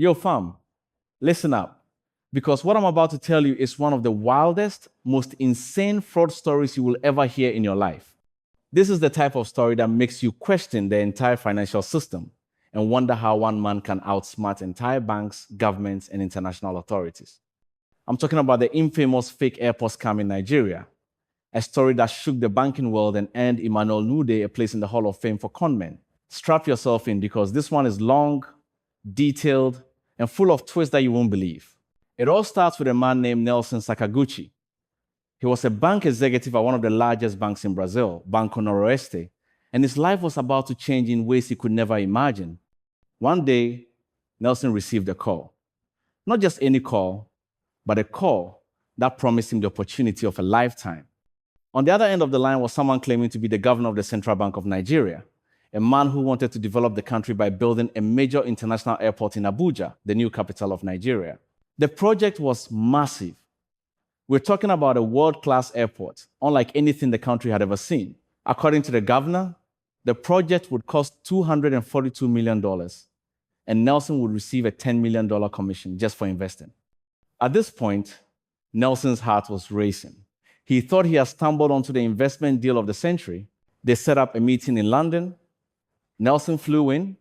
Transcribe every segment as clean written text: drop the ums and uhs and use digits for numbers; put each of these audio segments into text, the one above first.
Yo, fam, listen up. Because what I'm about to tell you is one of the wildest, most insane fraud stories you will ever hear in your life. This is the type of story that makes you question the entire financial system and wonder how one man can outsmart entire banks, governments, and international authorities. I'm talking about the infamous fake airport scam in Nigeria, a story that shook the banking world and earned Emmanuel Nude a place in the Hall of Fame for conmen. Strap yourself in because this one is long, detailed, and full of twists that you won't believe. It all starts with a man named Nelson Sakaguchi. He was a bank executive at one of the largest banks in Brazil, Banco Noroeste, and his life was about to change in ways he could never imagine. One day, Nelson received a call. Not just any call, but a call that promised him the opportunity of a lifetime. On the other end of the line was someone claiming to be the governor of the Central Bank of Nigeria, a man who wanted to develop the country by building a major international airport in Abuja, the new capital of Nigeria. The project was massive. We're talking about a world-class airport, unlike anything the country had ever seen. According to the governor, the project would cost $242 million, and Nelson would receive a $10 million commission just for investing. At this point, Nelson's heart was racing. He thought he had stumbled onto the investment deal of the century. They set up a meeting in London. Nelson flew in,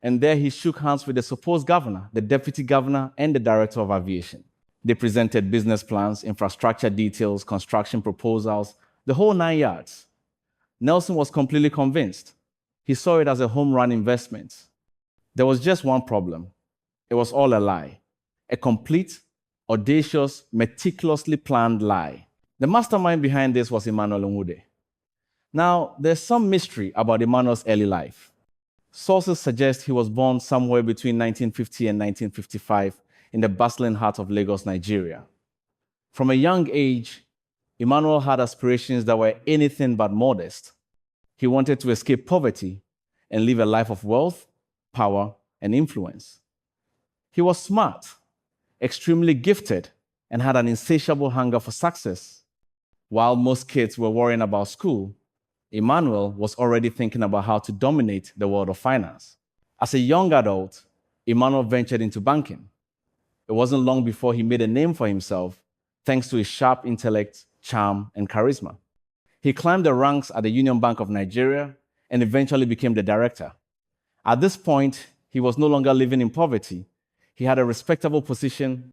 and there he shook hands with the supposed governor, the deputy governor, and the director of aviation. They presented business plans, infrastructure details, construction proposals, the whole 9 yards. Nelson was completely convinced. He saw it as a home run investment. There was just one problem. It was all a lie. A complete, audacious, meticulously planned lie. The mastermind behind this was Emmanuel Nwude. Now, there's some mystery about Emmanuel's early life. Sources suggest he was born somewhere between 1950 and 1955 in the bustling heart of Lagos, Nigeria. From a young age, Emmanuel had aspirations that were anything but modest. He wanted to escape poverty and live a life of wealth, power, and influence. He was smart, extremely gifted, and had an insatiable hunger for success. While most kids were worrying about school, Emmanuel was already thinking about how to dominate the world of finance. As a young adult, Emmanuel ventured into banking. It wasn't long before he made a name for himself thanks to his sharp intellect, charm, and charisma. He climbed the ranks at the Union Bank of Nigeria and eventually became the director. At this point, he was no longer living in poverty. He had a respectable position